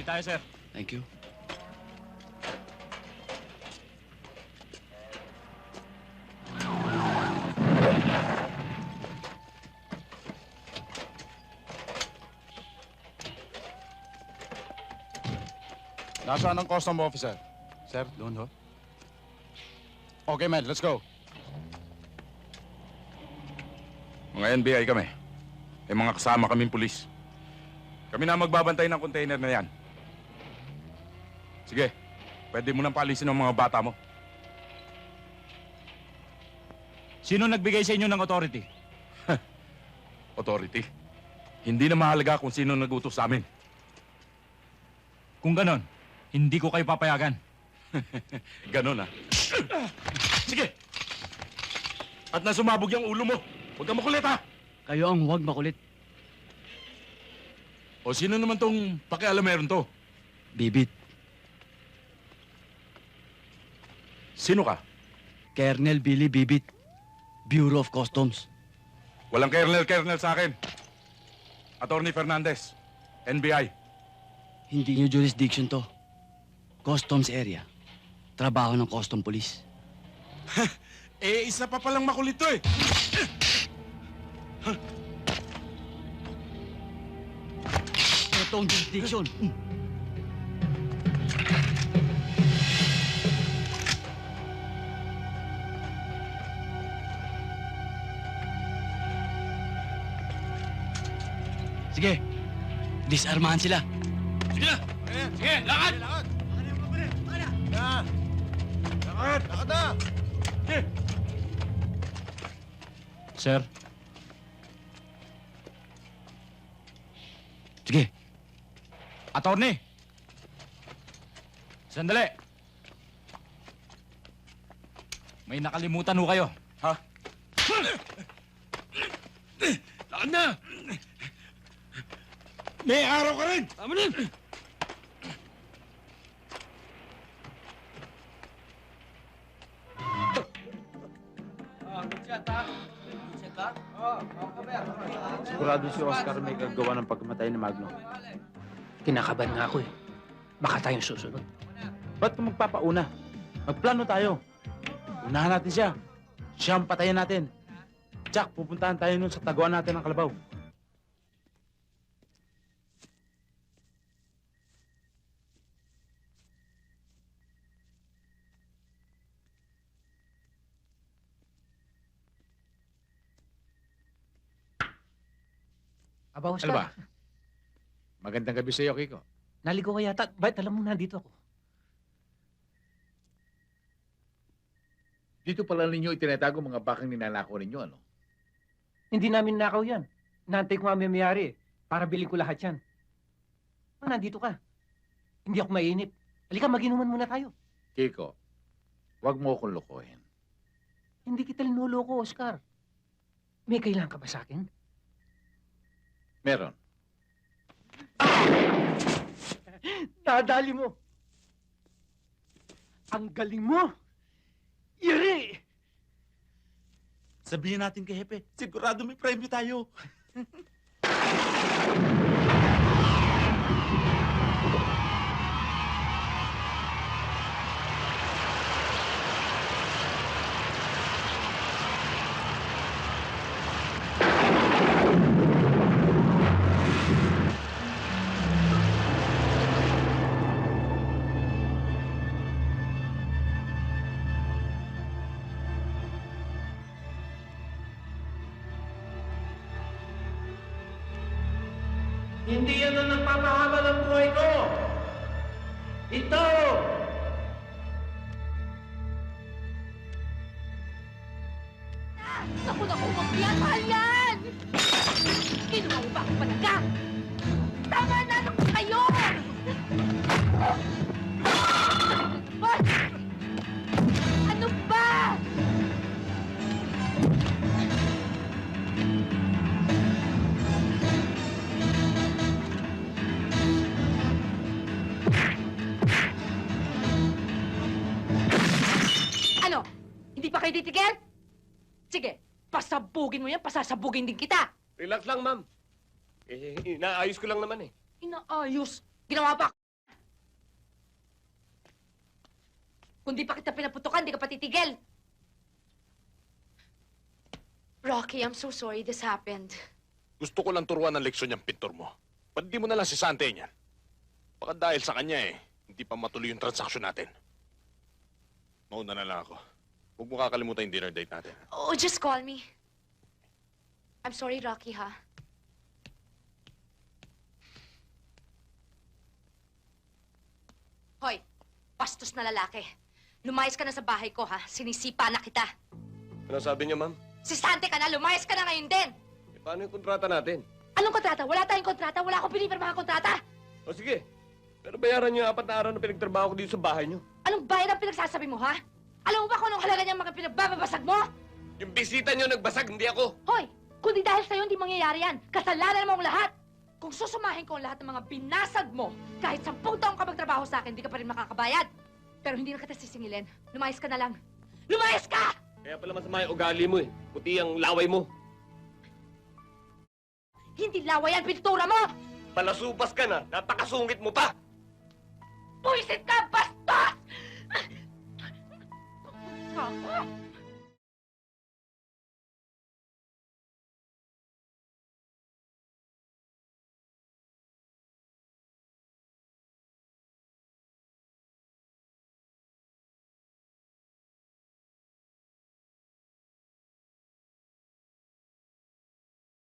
tayo, sir. Thank you. Nasaan ang custom officer? Sir, doon ho. Okay, man, let's go. Mga NBI kami. May mga kasama kaming pulis. Kami na magbabantay ng container na yan. Sige, pwede mo nang paalisin ang mga bata mo. Sino nagbigay sa inyo ng authority? Authority. Hindi na mahalaga kung sino nagutos sa amin. Kung ganon, hindi ko kayo papayagan. Ganon, ah. Sige! At na sumabog yung ulo mo. Huwag kang makulit, ha? Kayo ang huwag makulit. O sino naman tong pakialameron to? Bibit. Sino ka? Colonel Billy Bibit. Bureau of Customs. Walang kernel sa akin. Attorney Fernandez, NBI. Hindi nyo jurisdiction to. Customs area. Trabaho ng custom police. Isa pa palang makulit to, eh. Ito ang jurisdiction. Sige, disarmahan sila. Sige na! Sige, lakad! Lakad! Lakad na! Sige! Sir, Sige, attorney! Sandali! May nakalimutan ho kayo. Ha? Lakad na! May araw ka rin! tama na. Sigurado si Oscar may gagawa ng pagkamatay ni Magno. Kinakabahan nga ako eh. Baka tayong susunod. Ba't ka magpapauna? Magplano tayo. Unahan natin siya. Siya ang patayin natin. Jack, pupuntahan tayo nun sa taguan natin ng kalabaw. Aba, Oscar. Ano ba? Magandang gabi sa iyo, Kiko. Naligo ka yata. Bakit alam mo nandito ako? Dito pala ninyo itinatago mga bakang ninanakaw ninyo, ano? Hindi namin nakaw yan. Naantay ko nga may mayari eh. Para bilhin ko lahat yan. Nandito ka. Hindi ako mainip. Halika, mag-inuman muna tayo. Kiko, wag mo akong lokohin. Hindi kita linuloko, Oscar. May kailangan ka ba sa akin? Meron. Nadali mo. Ang galing mo. Yari! Sabihin natin kay Hepe, sigurado may premyo tayo. Hindi yan ang nagpapahaba ng buhay ko! Ito! Naku, wag yan! Mahal yan! Kinuha mo ba ako palaga? Tama na! Naku kayo! What? Ano ba? Ano? Hindi pa kayo titigil? Sige, pasabugin mo yan, pasasabugin din kita. Relax lang, ma'am. Inaayos ko lang naman eh. Inaayos. Ginawa pa Kung di pa kita pinaputukan, di ka pa titigil. Rocky, I'm so sorry this happened. Gusto ko lang turuan ng leksyon yung pintor mo. Ba't di mo na lang si Sante niyan? Baka dahil sa kanya hindi pa matuloy yung transaksyon natin. Mauna na lang ako. Huwag mo kakalimutan yung dinner date natin. Oh, just call me. I'm sorry, Rocky, ha? Hoy, bastos na lalaki. Lumayas ka na sa bahay ko, ha? Sinisipa na kita. Ano sabi niya, ma'am? Sistante ka na, lumayas ka na ngayon din. Paano yung kontrata natin? Anong kontrata? Wala tayong kontrata. Wala akong pinipirmahan kontrata. O sige, pero bayaran niyo yung 4 na araw na pinagtrabaho ko dito sa bahay niyo. Anong bayad ang pinagsasabi mo, ha? Alam mo ba kung anong halaga niyang mga pinagbababasag mo? Yung bisita niyo nagbasag, hindi ako. Hoy, kundi dahil sa'yo hindi mangyayari yan. Kasalanan mo ang lahat. Kung susumahin ko ang lahat ng mga binasag mo, kahit 10 taong ka magtrabaho sa akin, hindi ka pa rin makakabayad. Pero hindi na kita sisingilin. Lumayas ka na lang. Lumayas ka! Kaya pala masama yung ugali mo eh. Puti ang laway mo. Hindi lawa yan, pintura mo! Palasupas ka na, napakasungit mo pa! Puisit ka, bastos!